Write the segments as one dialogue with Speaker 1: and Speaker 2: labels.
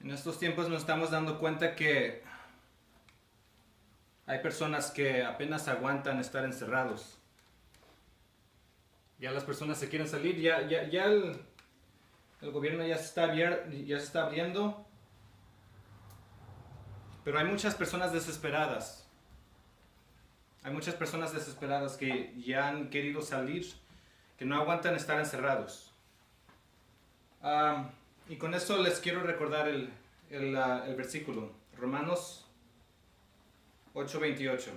Speaker 1: En estos tiempos nos estamos dando cuenta que hay personas que apenas aguantan estar encerrados. Ya las personas se quieren salir, ya el gobierno ya se está abriendo, pero hay muchas personas desesperadas. Hay muchas personas desesperadas que ya han querido salir, que no aguantan estar encerrados. Y con eso les quiero recordar el versículo, Romanos 8:28.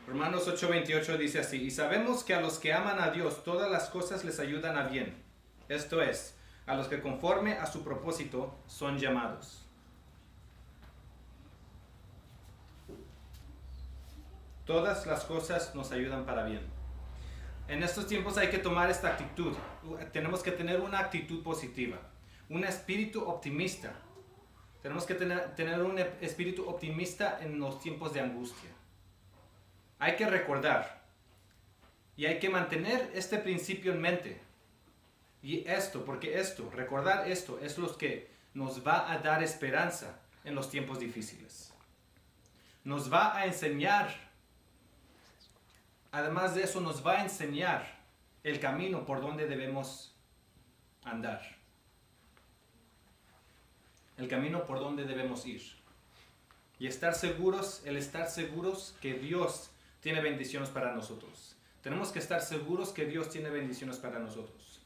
Speaker 1: Romanos 8:28 dice así: y sabemos que a los que aman a Dios todas las cosas les ayudan a bien. Esto es, a los que conforme a su propósito son llamados. Todas las cosas nos ayudan para bien. En estos tiempos hay que tomar esta actitud. Tenemos que tener una actitud positiva, un espíritu optimista. Tenemos que tener un espíritu optimista en los tiempos de angustia. Hay que recordar y hay que mantener este principio en mente. Y porque recordar esto es lo que nos va a dar esperanza en los tiempos difíciles. Nos va a enseñar, además de eso, nos va a enseñar el camino por donde debemos andar. El camino por donde debemos ir. Y estar seguros que Dios tiene bendiciones para nosotros. Tenemos que estar seguros que Dios tiene bendiciones para nosotros.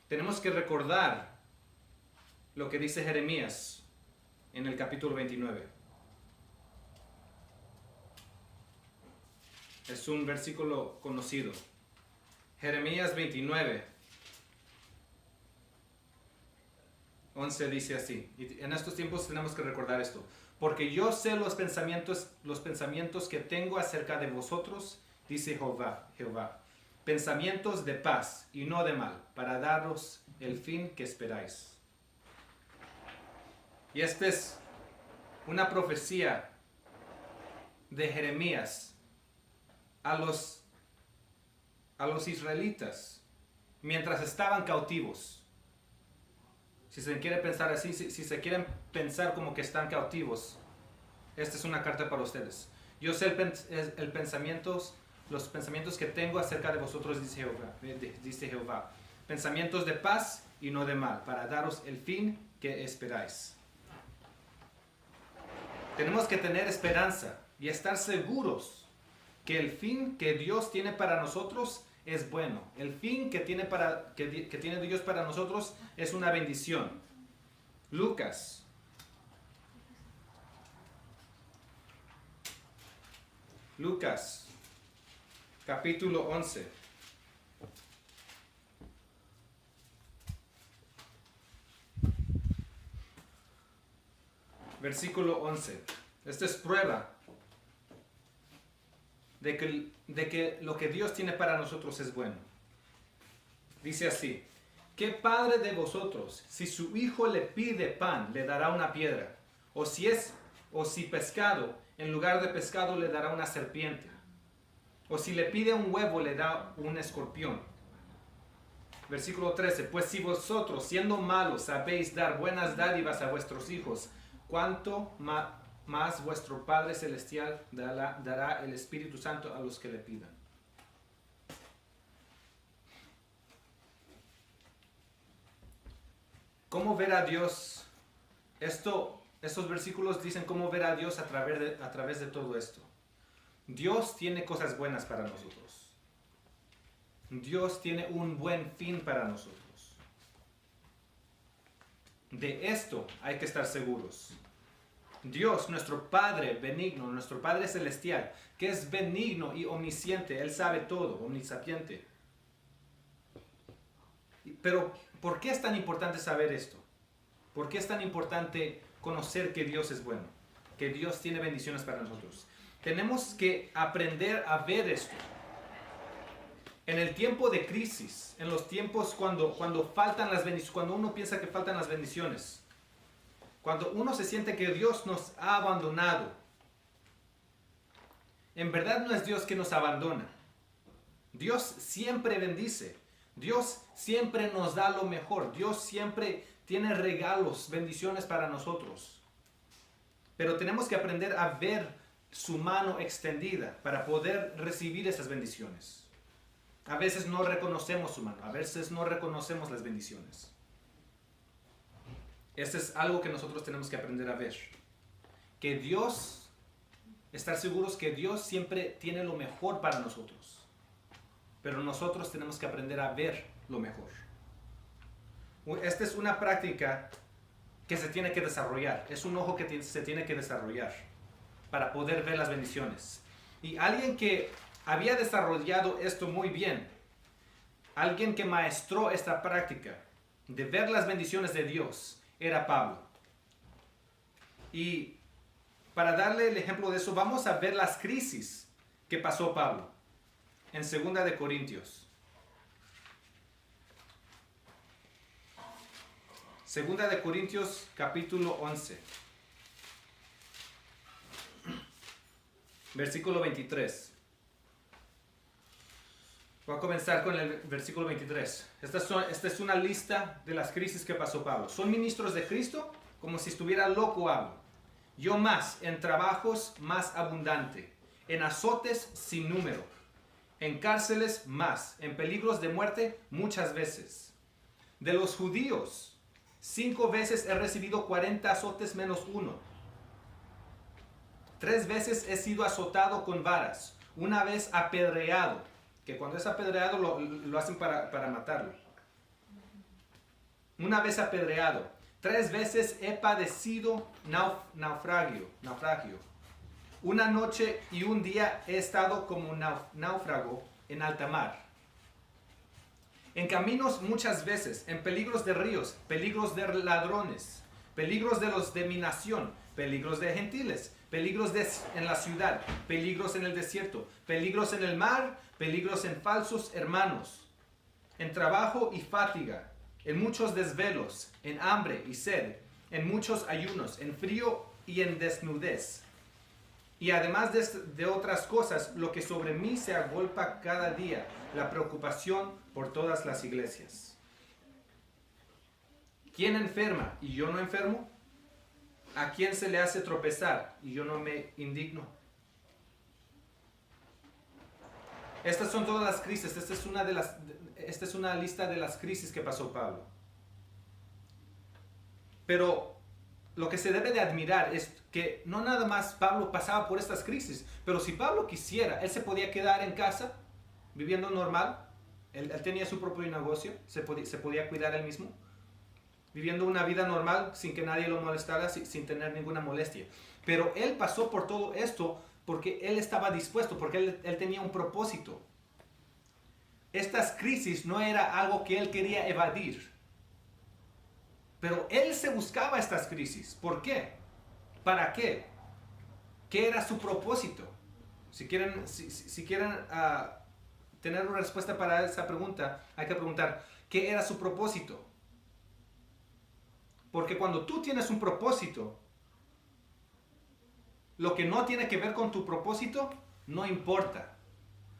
Speaker 1: Tenemos que recordar lo que dice Jeremías en el capítulo 29. Es un versículo conocido. Jeremías 29, 11 dice así. Y en estos tiempos tenemos que recordar esto. Porque yo sé los pensamientos que tengo acerca de vosotros, dice Jehová. Pensamientos de paz y no de mal, para daros el fin que esperáis. Y esta es una profecía de Jeremías a los israelitas mientras estaban cautivos. Si se quiere pensar así, si se quieren pensar como que están cautivos, esta es una carta para ustedes. Yo sé los pensamientos que tengo acerca de vosotros, dice Jehová. Pensamientos de paz y no de mal, para daros el fin que esperáis. Tenemos que tener esperanza y estar seguros que el fin que Dios tiene para nosotros es bueno. El fin que tiene Dios para nosotros es una bendición. Lucas. Capítulo 11. Versículo 11. Esta es prueba de que lo que Dios tiene para nosotros es bueno. Dice así: ¿qué padre de vosotros, si su hijo le pide pan, le dará una piedra? O si pescado, en lugar de pescado le dará una serpiente. O si le pide un huevo, le da un escorpión. Versículo 13. Pues si vosotros, siendo malos, sabéis dar buenas dádivas a vuestros hijos, ¿cuánto más vuestro Padre Celestial dará el Espíritu Santo a los que le pidan? ¿Cómo ver a Dios? Estos versículos dicen cómo ver a Dios a través de todo esto. Dios tiene cosas buenas para nosotros. Dios tiene un buen fin para nosotros. De esto hay que estar seguros. Dios, nuestro Padre benigno, nuestro Padre celestial, que es benigno y omnisciente, Él sabe todo, omnisapiente. Pero, ¿por qué es tan importante saber esto? ¿Por qué es tan importante conocer que Dios es bueno? Que Dios tiene bendiciones para nosotros. Tenemos que aprender a ver esto. En el tiempo de crisis, en los tiempos cuando faltan las bendiciones, cuando uno piensa que faltan las bendiciones, cuando uno se siente que Dios nos ha abandonado, en verdad no es Dios que nos abandona. Dios siempre bendice. Dios siempre nos da lo mejor. Dios siempre tiene regalos, bendiciones para nosotros. Pero tenemos que aprender a ver su mano extendida para poder recibir esas bendiciones. A veces no reconocemos su mano, a veces no reconocemos las bendiciones. Esto es algo que nosotros tenemos que aprender a ver. Que Dios, estar seguros que Dios siempre tiene lo mejor para nosotros. Pero nosotros tenemos que aprender a ver lo mejor. Esta es una práctica que se tiene que desarrollar. Es un ojo que se tiene que desarrollar para poder ver las bendiciones. Y alguien que había desarrollado esto muy bien, alguien que maestró esta práctica de ver las bendiciones de Dios, era Pablo. Y para darle el ejemplo de eso, vamos a ver las crisis que pasó Pablo en 2 de Corintios. 2 de Corintios capítulo 11. Versículo 23. Voy a comenzar con el versículo 23. Esta es una lista de las crisis que pasó Pablo. Son ministros de Cristo, como si estuviera loco hablo. Yo más, en trabajos más abundante, en azotes sin número, en cárceles más, en peligros de muerte muchas veces. De los judíos, 5 veces he recibido 40 azotes menos 1. 3 veces he sido azotado con varas, una vez apedreado, que cuando es apedreado lo hacen para matarlo. Una vez apedreado, 3 veces he padecido naufragio. Una noche y un día he estado como náufrago en alta mar. En caminos muchas veces, en peligros de ríos, peligros de ladrones, peligros de los de mi nación, peligros de gentiles, peligros en la ciudad, peligros en el desierto, peligros en el mar, peligros en falsos hermanos, en trabajo y fatiga, en muchos desvelos, en hambre y sed, en muchos ayunos, en frío y en desnudez. Y además de otras cosas, lo que sobre mí se agolpa cada día, la preocupación por todas las iglesias. ¿Quién enferma y yo no enfermo? ¿A quién se le hace tropezar y yo no me indigno? Estas son todas las crisis. Esta es una lista de las crisis que pasó Pablo. Pero lo que se debe de admirar es que no nada más Pablo pasaba por estas crisis, pero si Pablo quisiera, él se podía quedar en casa viviendo normal. Él tenía su propio negocio, se podía cuidar él mismo, viviendo una vida normal sin que nadie lo molestara, sin tener ninguna molestia. Pero él pasó por todo esto porque él estaba dispuesto, porque él tenía un propósito. Estas crisis no era algo que él quería evadir, pero él se buscaba estas crisis. ¿Por qué? ¿Para qué? ¿Qué era su propósito? Si quieren tener una respuesta para esa pregunta, hay que preguntar, ¿qué era su propósito? Porque cuando tú tienes un propósito, lo que no tiene que ver con tu propósito, no importa.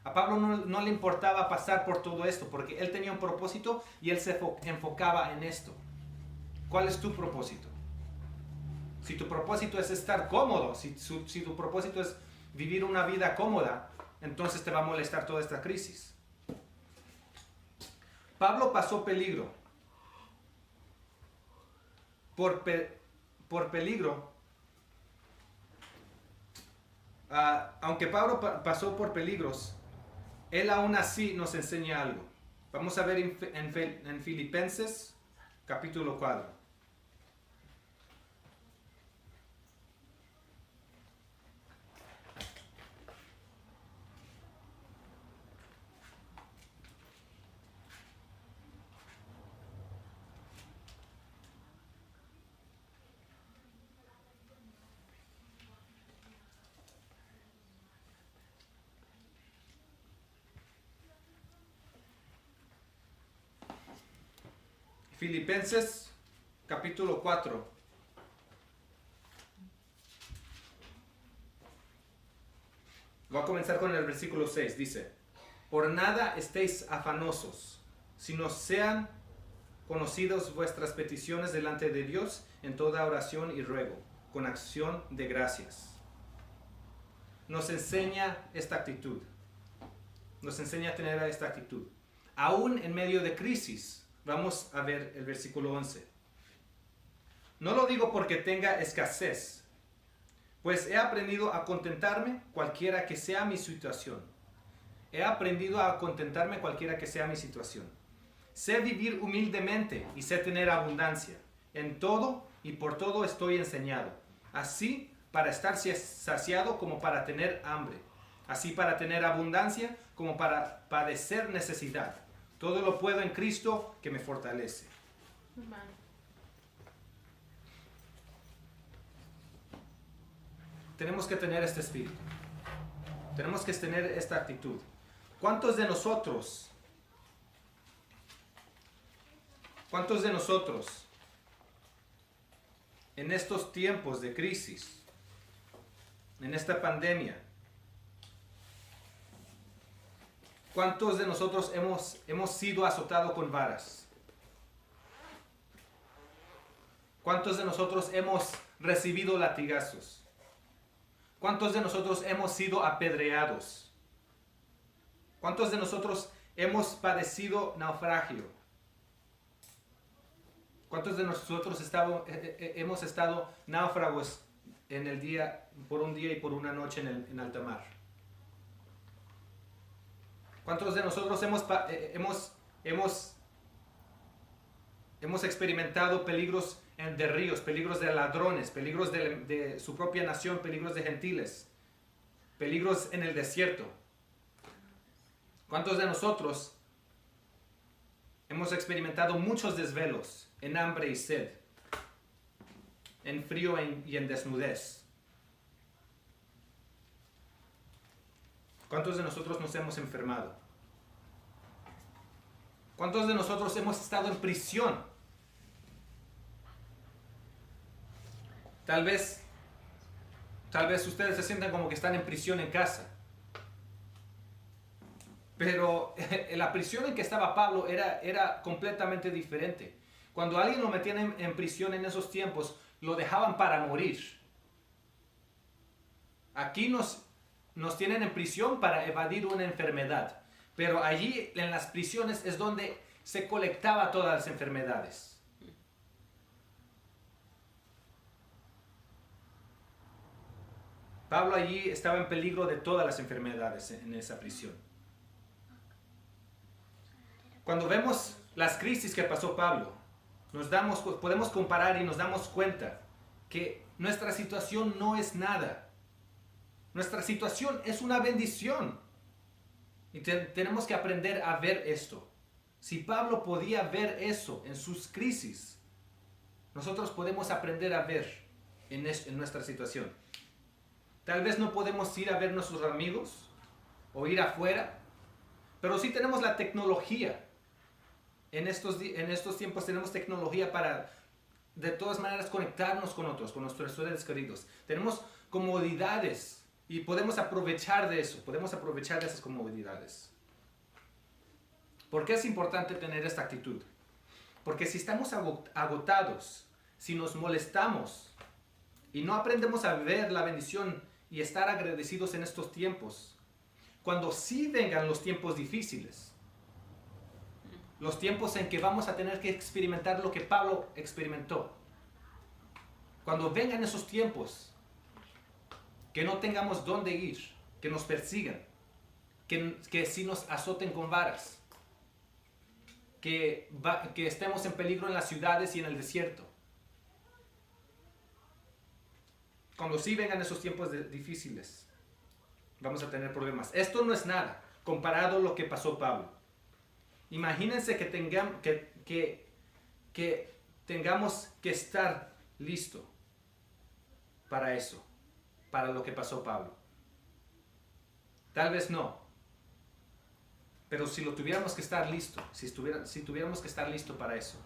Speaker 1: A Pablo no le importaba pasar por todo esto, porque él tenía un propósito y él se enfocaba en esto. ¿Cuál es tu propósito? Si tu propósito es estar cómodo, si tu propósito es vivir una vida cómoda, entonces te va a molestar toda esta crisis. Pablo pasó peligro. Por peligro, aunque Pablo pasó por peligros, él aún así nos enseña algo. Vamos a ver en Filipenses capítulo 4. Filipenses capítulo 4. Voy a comenzar con el versículo 6. Dice, por nada estéis afanosos, sino sean conocidas vuestras peticiones delante de Dios en toda oración y ruego, con acción de gracias. Nos enseña esta actitud. Nos enseña a tener esta actitud. Aún en medio de crisis, vamos a ver el versículo 11. No lo digo porque tenga escasez, pues he aprendido a contentarme cualquiera que sea mi situación. He aprendido a contentarme cualquiera que sea mi situación. Sé vivir humildemente y sé tener abundancia. En todo y por todo estoy enseñado. Así para estar saciado como para tener hambre. Así para tener abundancia como para padecer necesidad. Todo lo puedo en Cristo que me fortalece. Tenemos que tener este espíritu. Tenemos que tener esta actitud. ¿Cuántos de nosotros en estos tiempos de crisis, en esta pandemia, cuántos de nosotros hemos sido azotados con varas? ¿Cuántos de nosotros hemos recibido latigazos? ¿Cuántos de nosotros hemos sido apedreados? ¿Cuántos de nosotros hemos padecido naufragio? ¿Cuántos de nosotros hemos estado náufragos por un día y por una noche en alta mar? ¿Cuántos de nosotros hemos experimentado peligros de ríos, peligros de ladrones, peligros de su propia nación, peligros de gentiles, peligros en el desierto? ¿Cuántos de nosotros hemos experimentado muchos desvelos en hambre y sed, en frío y en desnudez? ¿Cuántos de nosotros nos hemos enfermado? ¿Cuántos de nosotros hemos estado en prisión? Tal vez ustedes se sientan como que están en prisión en casa. Pero la prisión en que estaba Pablo era completamente diferente. Cuando alguien lo metían en prisión en esos tiempos, lo dejaban para morir. Aquí nos tienen en prisión para evadir una enfermedad. Pero allí en las prisiones es donde se colectaba todas las enfermedades. Pablo allí estaba en peligro de todas las enfermedades en esa prisión. Cuando vemos las crisis que pasó Pablo, podemos comparar y nos damos cuenta que nuestra situación no es nada. Nuestra situación es una bendición. Y tenemos que aprender a ver esto. Si Pablo podía ver eso en sus crisis, nosotros podemos aprender a ver en nuestra situación. Tal vez no podemos ir a ver a nuestros amigos o ir afuera, pero sí tenemos la tecnología. En estos tiempos tenemos tecnología para de todas maneras conectarnos con otros, con nuestros seres queridos. Tenemos comodidades y podemos aprovechar de eso, podemos aprovechar de esas comodidades. ¿Por qué es importante tener esta actitud? Porque si estamos agotados, si nos molestamos y no aprendemos a ver la bendición y estar agradecidos en estos tiempos, cuando sí vengan los tiempos difíciles, los tiempos en que vamos a tener que experimentar lo que Pablo experimentó, cuando vengan esos tiempos, que no tengamos dónde ir, que nos persigan, que sí nos azoten con varas, que estemos en peligro en las ciudades y en el desierto. Cuando sí vengan esos tiempos difíciles, vamos a tener problemas. Esto no es nada comparado a lo que pasó Pablo. Imagínense que tengamos que estar listo para eso, para lo que pasó Pablo. Tal vez no. Pero si lo tuviéramos que estar listo, si tuviéramos que estar listo para eso.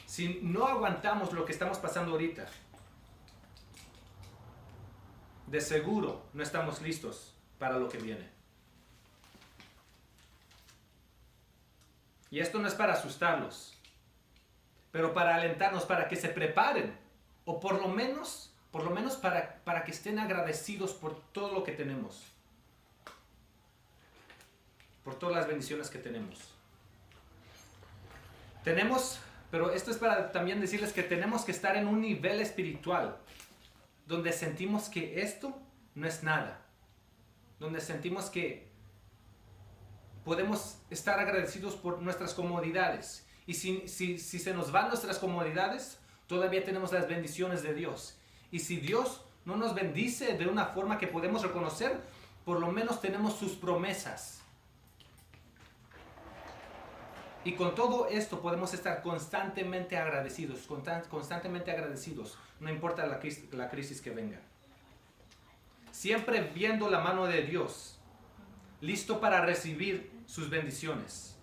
Speaker 1: Si no aguantamos lo que estamos pasando ahorita, de seguro no estamos listos para lo que viene. Y esto no es para asustarlos, pero para alentarnos, para que se preparen, o por lo menos para que estén agradecidos por todo lo que tenemos, por todas las bendiciones que tenemos. Pero esto es para también decirles que tenemos que estar en un nivel espiritual donde sentimos que esto no es nada, donde sentimos que podemos estar agradecidos por nuestras comodidades. Y si se nos van nuestras comodidades, todavía tenemos las bendiciones de Dios. Y si Dios no nos bendice de una forma que podemos reconocer, por lo menos tenemos sus promesas. Y con todo esto podemos estar constantemente agradecidos, no importa la crisis que venga. Siempre viendo la mano de Dios, listo para recibir sus bendiciones.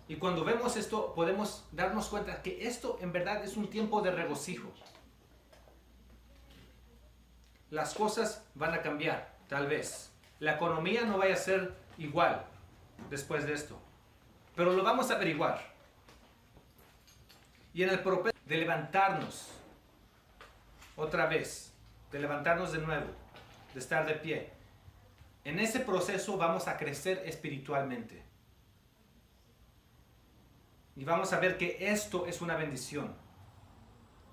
Speaker 1: Y cuando vemos esto, podemos darnos cuenta que esto en verdad es un tiempo de regocijo. Las cosas van a cambiar, tal vez. La economía no vaya a ser igual después de esto, pero lo vamos a averiguar. Y en el propósito de levantarnos otra vez, de levantarnos de nuevo, de estar de pie, en ese proceso vamos a crecer espiritualmente. Y vamos a ver que esto es una bendición.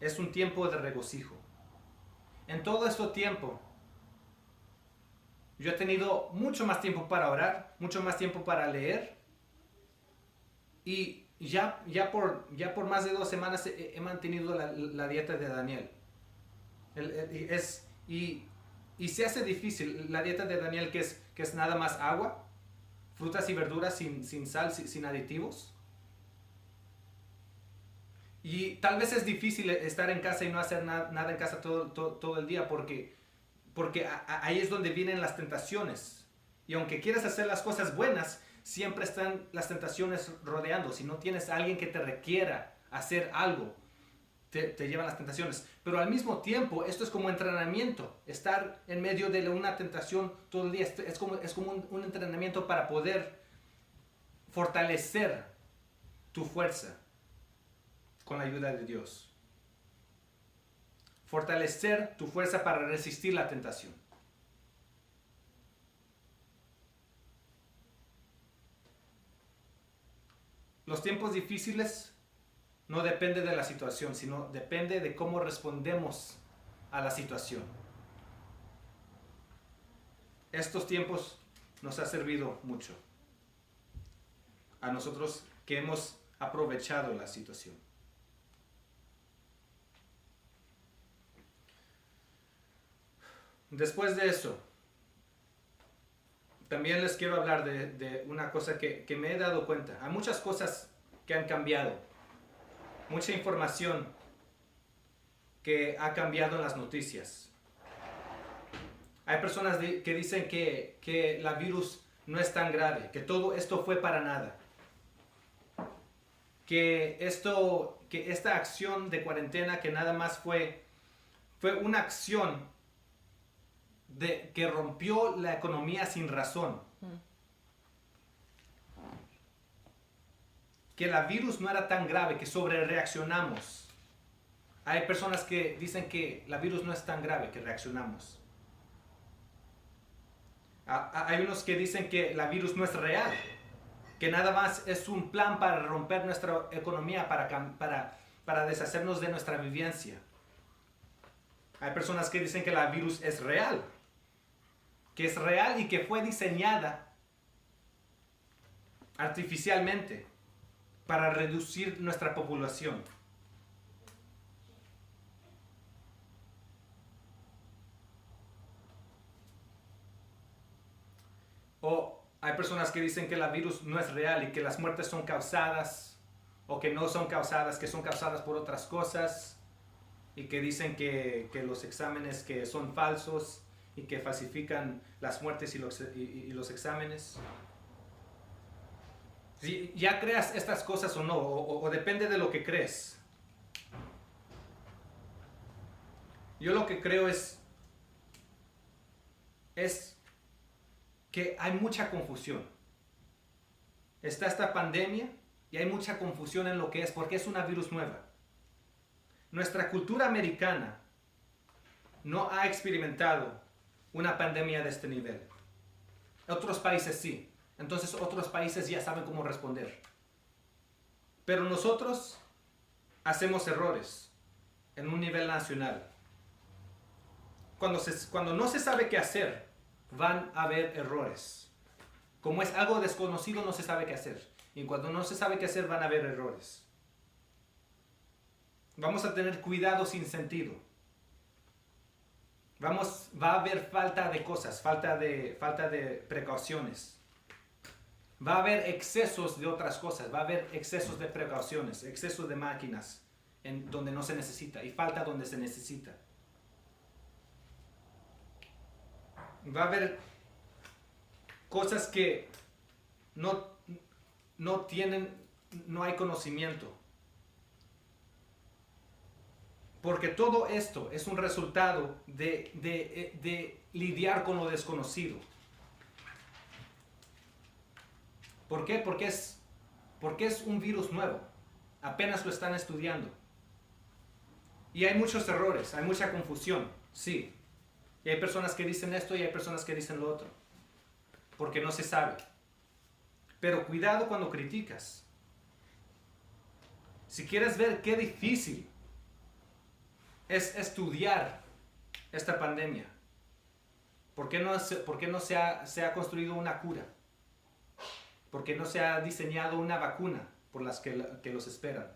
Speaker 1: Es un tiempo de regocijo. En todo este tiempo, yo he tenido mucho más tiempo para orar, mucho más tiempo para leer. Y ya por más de 2 semanas he mantenido la dieta de Daniel. Y se hace difícil la dieta de Daniel, que es nada más agua, frutas y verduras sin sal, sin aditivos. Y tal vez es difícil estar en casa y no hacer nada en casa todo el día porque ahí es donde vienen las tentaciones. Y aunque quieras hacer las cosas buenas, siempre están las tentaciones rodeando. Si no tienes a alguien que te requiera hacer algo, te llevan las tentaciones. Pero al mismo tiempo, esto es como entrenamiento. Estar en medio de una tentación todo el día es como un entrenamiento para poder fortalecer tu fuerza con la ayuda de Dios. Fortalecer tu fuerza para resistir la tentación. Los tiempos difíciles no dependen de la situación, sino depende de cómo respondemos a la situación. Estos tiempos nos ha servido mucho a nosotros que hemos aprovechado la situación. Después de eso, también les quiero hablar de una cosa que me he dado cuenta. Hay muchas cosas que han cambiado, mucha información que ha cambiado en las noticias. Hay personas que dicen que la virus no es tan grave, que todo esto fue para nada. Que esta acción de cuarentena que nada más fue una acción que rompió la economía sin razón. Que la virus no era tan grave, que sobrereaccionamos. Hay personas que dicen que la virus no es tan grave, que reaccionamos. Hay unos que dicen que la virus no es real, que nada más es un plan para romper nuestra economía, para deshacernos de nuestra vivencia. Hay personas que dicen que la virus es real, y que fue diseñada artificialmente para reducir nuestra población. O hay personas que dicen que la virus no es real y que las muertes son causadas, o que no son causadas, que son causadas por otras cosas, y que dicen que los exámenes que son falsos y que falsifican las muertes y los exámenes. Si ya creas estas cosas o no, o depende de lo que crees. Yo lo que creo es que hay mucha confusión está esta pandemia y hay mucha confusión en lo que es, porque es una virus nueva. Nuestra cultura americana no ha experimentado una pandemia de este nivel. Otros países sí. Entonces otros países ya saben cómo responder. Pero nosotros hacemos errores en un nivel nacional. Cuando no se sabe qué hacer, van a haber errores. Como es algo desconocido, no se sabe qué hacer. Y cuando no se sabe qué hacer, van a haber errores. Vamos a tener cuidado sin sentido. Va a haber falta de cosas, falta de precauciones. Va a haber excesos de otras cosas, va a haber excesos de precauciones, excesos de máquinas en donde no se necesita y falta donde se necesita. Va a haber cosas que no hay conocimiento. Porque todo esto es un resultado de lidiar con lo desconocido. ¿Por qué? Porque es un virus nuevo. Apenas lo están estudiando. Y hay muchos errores, hay mucha confusión, sí. Y hay personas que dicen esto y hay personas que dicen lo otro. Porque no se sabe. Pero cuidado cuando criticas. Si quieres ver qué difícil es estudiar esta pandemia, ¿por qué no se ha construido una cura? ¿Por qué no se ha diseñado una vacuna por las que los esperan?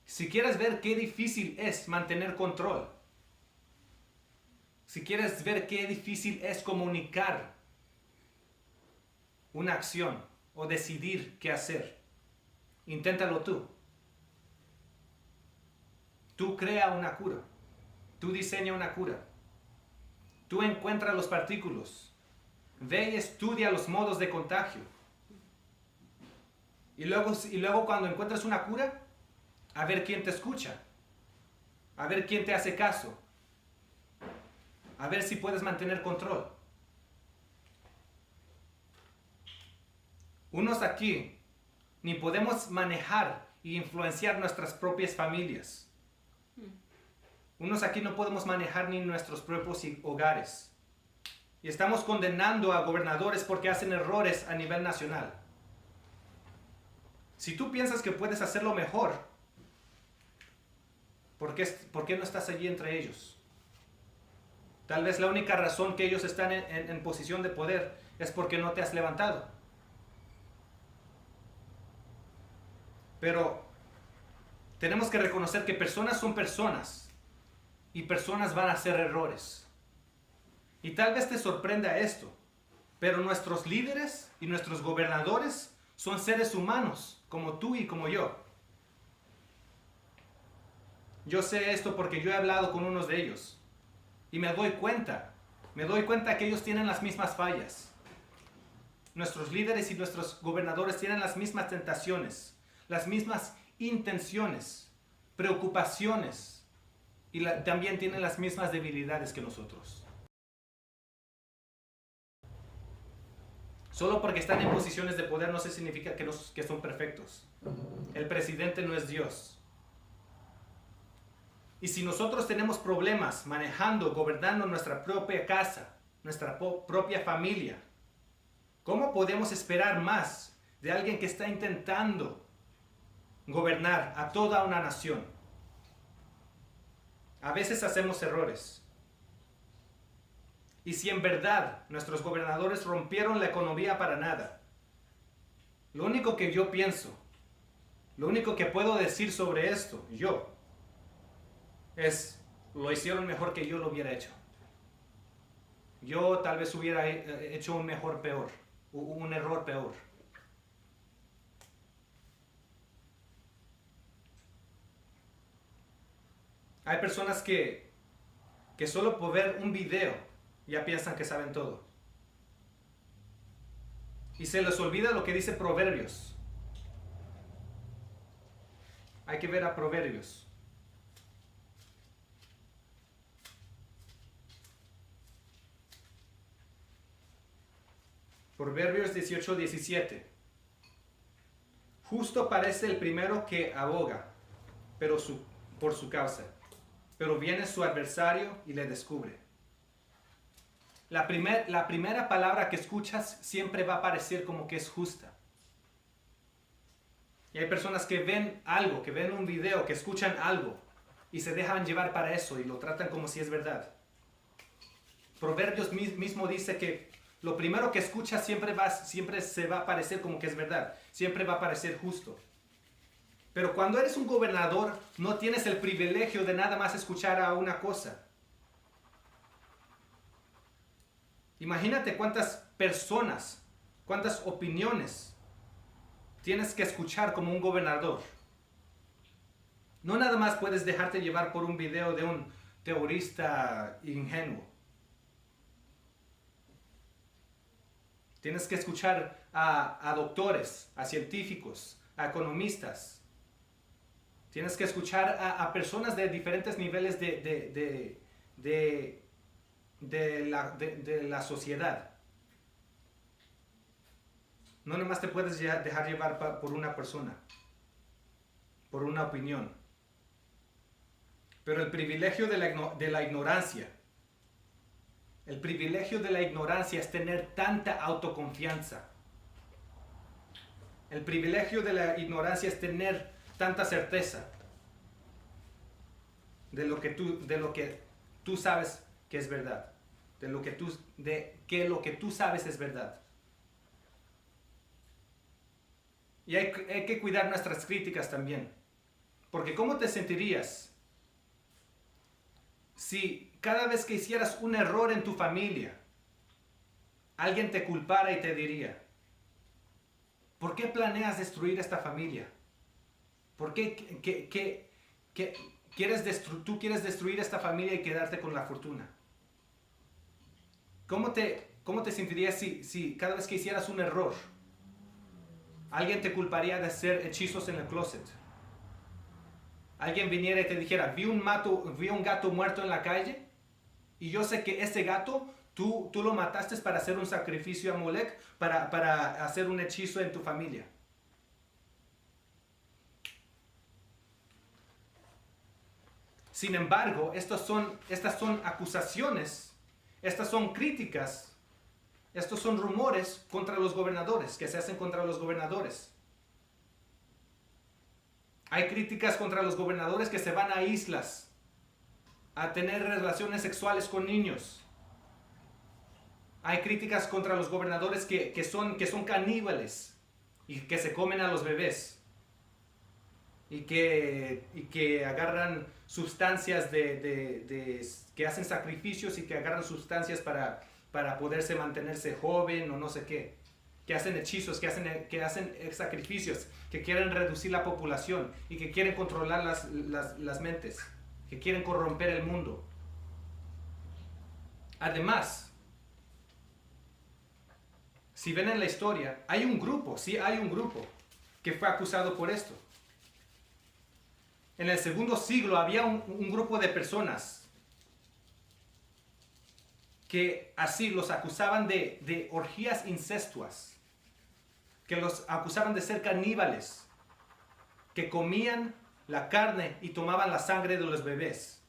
Speaker 1: Si quieres ver qué difícil es mantener control, si quieres ver qué difícil es comunicar una acción o decidir qué hacer, inténtalo tú. Tú crea una cura. Tú diseña una cura. Tú encuentra los partículos. Ve y estudia los modos de contagio. Y luego cuando encuentras una cura, a ver quién te escucha. A ver quién te hace caso. A ver si puedes mantener control. Unos aquí ni podemos manejar e influenciar nuestras propias familias. Unos aquí no podemos manejar ni nuestros propios hogares. Y estamos condenando a gobernadores porque hacen errores a nivel nacional. Si tú piensas que puedes hacerlo mejor, ¿por qué no estás allí entre ellos? Tal vez la única razón que ellos están en posición de poder es porque no te has levantado. Pero tenemos que reconocer que personas son personas. Y personas van a hacer errores. Y tal vez te sorprenda esto, pero nuestros líderes y nuestros gobernadores son seres humanos, como tú y como yo. Yo sé esto porque yo he hablado con unos de ellos. Y me doy cuenta que ellos tienen las mismas fallas. Nuestros líderes y nuestros gobernadores tienen las mismas tentaciones, las mismas intenciones, preocupaciones. Y también tienen las mismas debilidades que nosotros. Solo porque están en posiciones de poder no se significa que son perfectos. El presidente no es Dios. Y si nosotros tenemos problemas manejando, gobernando nuestra propia casa, nuestra propia familia, ¿cómo podemos esperar más de alguien que está intentando gobernar a toda una nación? A veces hacemos errores. Y si en verdad nuestros gobernadores rompieron la economía para nada, lo único que yo pienso, lo único que puedo decir sobre esto, es, lo hicieron mejor que yo lo hubiera hecho. Yo tal vez hubiera hecho un error peor. Hay personas que solo por ver un video ya piensan que saben todo. Y se les olvida lo que dice Proverbios. Hay que ver a Proverbios. Proverbios 18:17. Justo parece el primero que aboga, por su causa, pero viene su adversario y le descubre. La primera palabra que escuchas siempre va a parecer como que es justa. Y hay personas que ven algo, que ven un video, que escuchan algo y se dejan llevar para eso y lo tratan como si es verdad. Proverbios mismo dice que lo primero que escuchas siempre se va a parecer como que es verdad, siempre va a parecer justo. Pero cuando eres un gobernador, no tienes el privilegio de nada más escuchar a una cosa. Imagínate cuántas personas, cuántas opiniones tienes que escuchar como un gobernador. No nada más puedes dejarte llevar por un video de un terrorista ingenuo. Tienes que escuchar a doctores, a científicos, a economistas. Tienes que escuchar a personas de diferentes niveles de la sociedad. No nomás te puedes dejar llevar por una persona, por una opinión. Pero el privilegio de la ignorancia, el privilegio de la ignorancia es tener tanta autoconfianza. El privilegio de la ignorancia es tener tanta certeza de lo que tú sabes que es verdad, que lo que tú sabes es verdad. Y hay que cuidar nuestras críticas también, porque ¿cómo te sentirías si cada vez que hicieras un error en tu familia, alguien te culpara y te diría: ¿por qué planeas destruir esta familia? ¿Por qué tú quieres destruir esta familia y quedarte con la fortuna? ¿Cómo te sentirías si cada vez que hicieras un error, alguien te culparía de hacer hechizos en el closet? Alguien viniera y te dijera: vi un gato muerto en la calle y yo sé que ese gato tú lo mataste para hacer un sacrificio a Molech, para hacer un hechizo en tu familia. Sin embargo, estas son acusaciones, estas son críticas, estos son rumores contra los gobernadores, que se hacen contra los gobernadores. Hay críticas contra los gobernadores que se van a islas a tener relaciones sexuales con niños. Hay críticas contra los gobernadores que son caníbales y que se comen a los bebés. Y que agarran sustancias que hacen sacrificios y que agarran sustancias para poderse mantenerse joven o no sé qué. Que hacen hechizos, que hacen sacrificios, que quieren reducir la población y que quieren controlar las mentes, que quieren corromper el mundo. Además, si ven en la historia, hay un grupo que fue acusado por esto. En el segundo siglo había un grupo de personas que así los acusaban de orgías incestuosas, que los acusaban de ser caníbales, que comían la carne y tomaban la sangre de los bebés.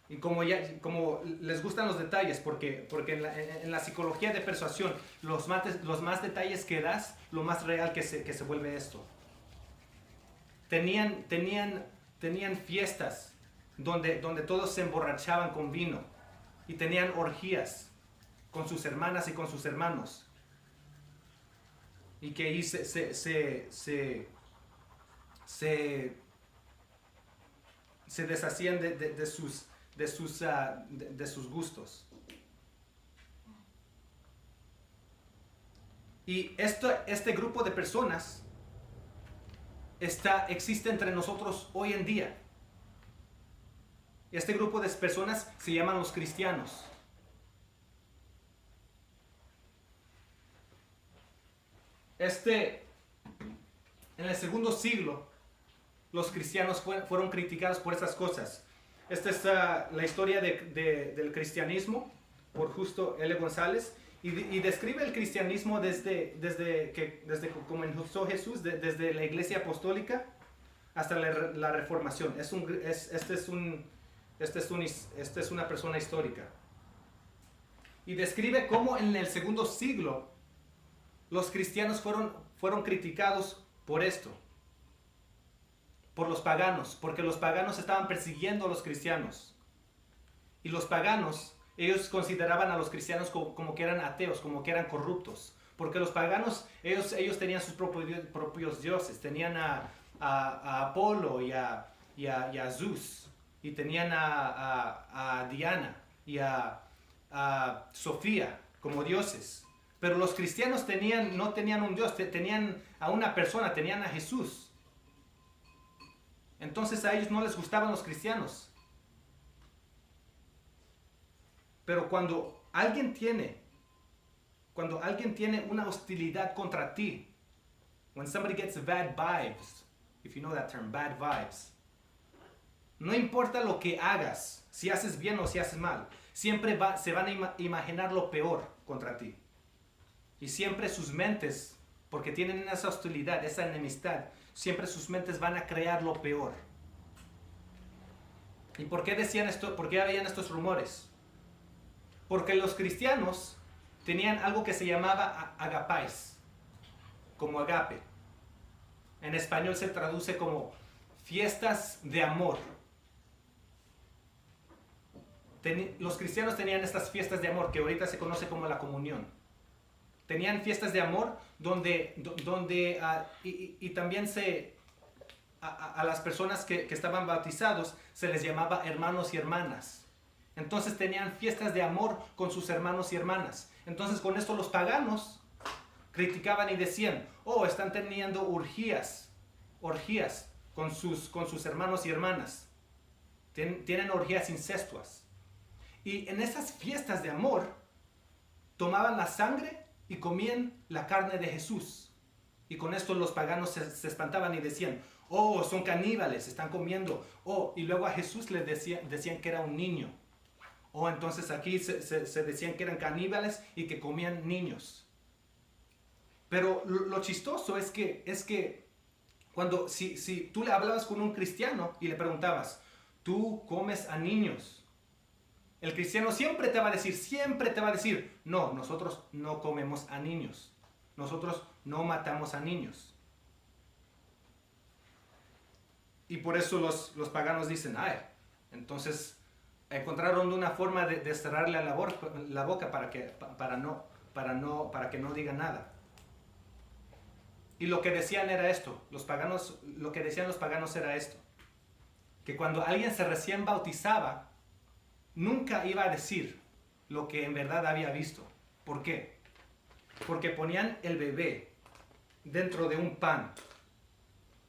Speaker 1: Y como les gustan los detalles, porque en la psicología de persuasión, los más detalles que das, lo más real que se vuelve esto. Tenían fiestas donde todos se emborrachaban con vino y tenían orgías con sus hermanas y con sus hermanos, y que ahí se deshacían de sus gustos. Y este grupo de personas existe entre nosotros hoy en día. Este grupo de personas se llaman los cristianos. En el segundo siglo, los cristianos fueron criticados por esas cosas. Esta es la historia del cristianismo por Justo L. González. y describe el cristianismo desde que comenzó Jesús, desde la iglesia apostólica hasta la reformación. Esta es una persona histórica. Y describe cómo en el segundo siglo los cristianos fueron criticados por esto, por los paganos, porque los paganos estaban persiguiendo a los cristianos. Y los paganos, ellos consideraban a los cristianos como que eran ateos, como que eran corruptos. Porque los paganos, ellos tenían sus propios dioses. Tenían a Apolo y a Zeus. Y tenían a Diana y a Sofía como dioses. Pero los cristianos no tenían un dios, tenían a una persona, tenían a Jesús. Entonces a ellos no les gustaban los cristianos. Pero cuando alguien tiene una hostilidad contra ti, when somebody gets bad vibes, if you know that term, bad vibes, no importa lo que hagas, si haces bien o si haces mal, siempre se van a imaginar lo peor contra ti. Y siempre sus mentes, porque tienen esa hostilidad, esa enemistad, siempre sus mentes van a crear lo peor. ¿Y por qué decían esto? ¿Por qué habían estos rumores? Porque los cristianos tenían algo que se llamaba agapais, como agape. En español se traduce como fiestas de amor. Los cristianos tenían estas fiestas de amor que ahorita se conoce como la comunión. Tenían fiestas de amor donde también a las personas que estaban bautizados se les llamaba hermanos y hermanas. Entonces tenían fiestas de amor con sus hermanos y hermanas. Entonces con esto los paganos criticaban y decían, están teniendo orgías con sus hermanos y hermanas. Tienen orgías incestuosas. Y en esas fiestas de amor tomaban la sangre y comían la carne de Jesús. Y con esto los paganos se espantaban y decían, son caníbales, están comiendo. Y luego a Jesús les decían que era un niño. Entonces aquí se decían que eran caníbales y que comían niños. Pero lo chistoso es que cuando si tú le hablabas con un cristiano y le preguntabas, ¿tú comes a niños? El cristiano siempre te va a decir, no, nosotros no comemos a niños. Nosotros no matamos a niños. Y por eso los paganos dicen, entonces encontraron una forma de cerrarle la boca para que no diga nada. Y lo que decían era esto, lo que decían los paganos era esto, que cuando alguien se recién bautizaba, nunca iba a decir lo que en verdad había visto. ¿Por qué? Porque ponían el bebé dentro de un pan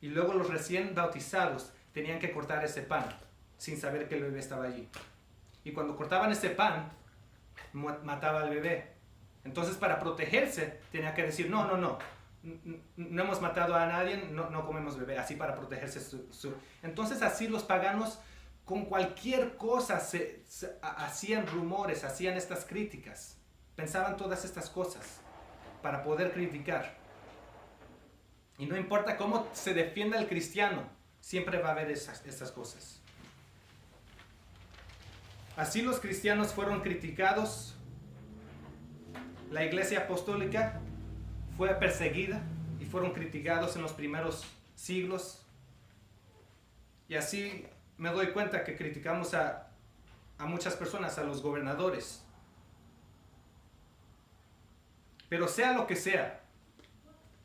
Speaker 1: y luego los recién bautizados tenían que cortar ese pan sin saber que el bebé estaba allí. Y cuando cortaban ese pan, mataba al bebé. Entonces para protegerse tenía que decir, no hemos matado a nadie, no comemos bebé, así para protegerse. Entonces así los paganos con cualquier cosa hacían rumores, hacían estas críticas, pensaban todas estas cosas para poder criticar. Y no importa cómo se defienda el cristiano, siempre va a haber estas cosas. Así los cristianos fueron criticados, la iglesia apostólica fue perseguida y fueron criticados en los primeros siglos. Y así me doy cuenta que criticamos a muchas personas, a los gobernadores. Pero sea lo que sea,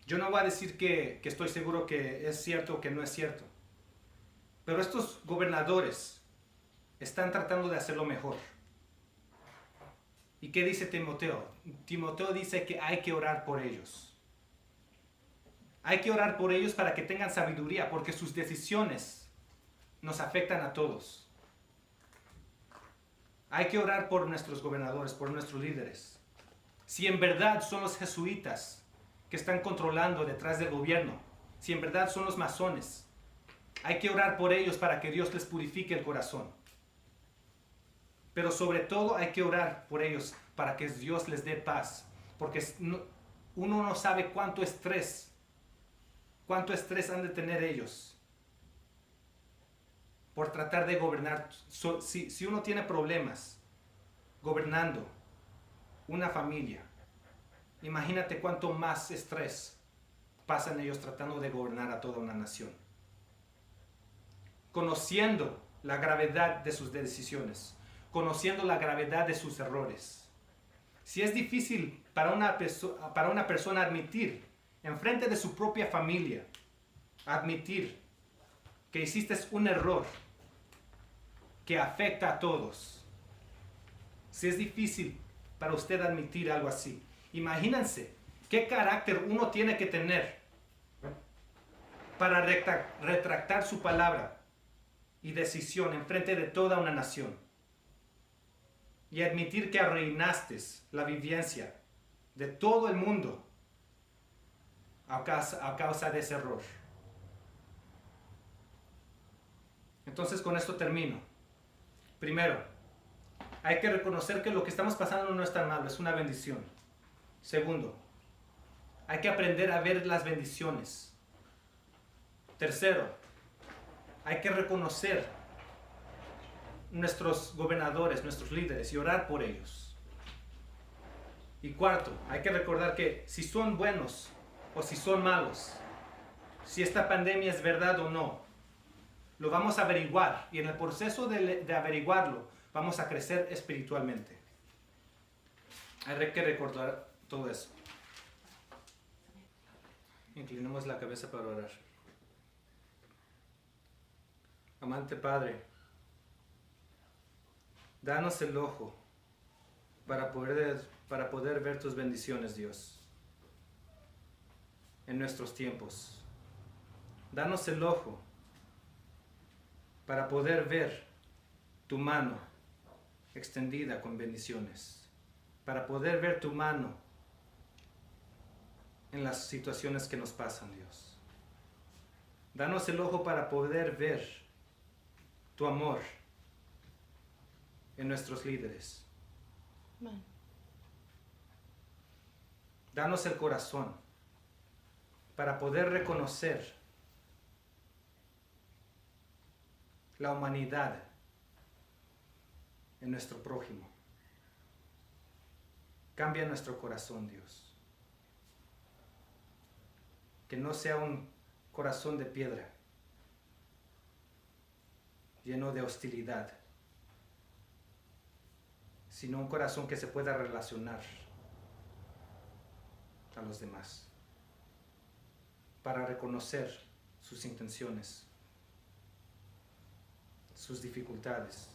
Speaker 1: yo no voy a decir que estoy seguro que es cierto o que no es cierto. Pero estos gobernadores están tratando de hacerlo mejor. ¿Y qué dice Timoteo? Timoteo dice que hay que orar por ellos. Hay que orar por ellos para que tengan sabiduría, porque sus decisiones nos afectan a todos. Hay que orar por nuestros gobernadores, por nuestros líderes. Si en verdad son los jesuitas que están controlando detrás del gobierno, si en verdad son los masones, hay que orar por ellos para que Dios les purifique el corazón. Pero sobre todo hay que orar por ellos para que Dios les dé paz. Porque uno no sabe cuánto estrés han de tener ellos por tratar de gobernar. Si uno tiene problemas gobernando una familia, imagínate cuánto más estrés pasan ellos tratando de gobernar a toda una nación. Conociendo la gravedad de sus decisiones, conociendo la gravedad de sus errores. Si es difícil para una persona admitir, enfrente de su propia familia, admitir que hiciste un error que afecta a todos. Si es difícil para usted admitir algo así, imagínense qué carácter uno tiene que tener para retractar su palabra y decisión en frente de toda una nación y admitir que arruinaste la vivencia de todo el mundo a causa de ese error. Entonces con esto termino. Primero, hay que reconocer que lo que estamos pasando no es tan malo, es una bendición. Segundo, hay que aprender a ver las bendiciones. Tercero, hay que reconocer nuestros gobernadores, nuestros líderes y orar por ellos. Y cuarto, hay que recordar que si son buenos o si son malos, si esta pandemia es verdad o no, lo vamos a averiguar y en el proceso de averiguarlo vamos a crecer espiritualmente. Hay que recordar todo eso. Inclinemos la cabeza para orar. Amante Padre, danos el ojo para poder ver tus bendiciones, Dios, en nuestros tiempos. Danos el ojo para poder ver tu mano extendida con bendiciones, para poder ver tu mano en las situaciones que nos pasan, Dios. Danos el ojo para poder ver tu amor en nuestros líderes.
Speaker 2: Amén.
Speaker 1: Danos el corazón para poder reconocer la humanidad en nuestro prójimo. Cambia nuestro corazón, Dios. Que no sea un corazón de piedra, lleno de hostilidad, sino un corazón que se pueda relacionar a los demás, para reconocer sus intenciones, sus dificultades,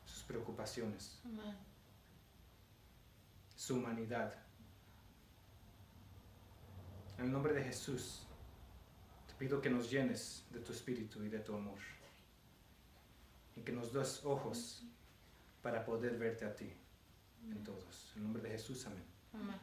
Speaker 1: sus preocupaciones,
Speaker 2: Amén.
Speaker 1: su humanidad. En el nombre de Jesús, te pido que nos llenes de tu espíritu y de tu amor, y que nos des ojos para poder verte a ti en todos. En el nombre de Jesús, amén.
Speaker 2: Amén.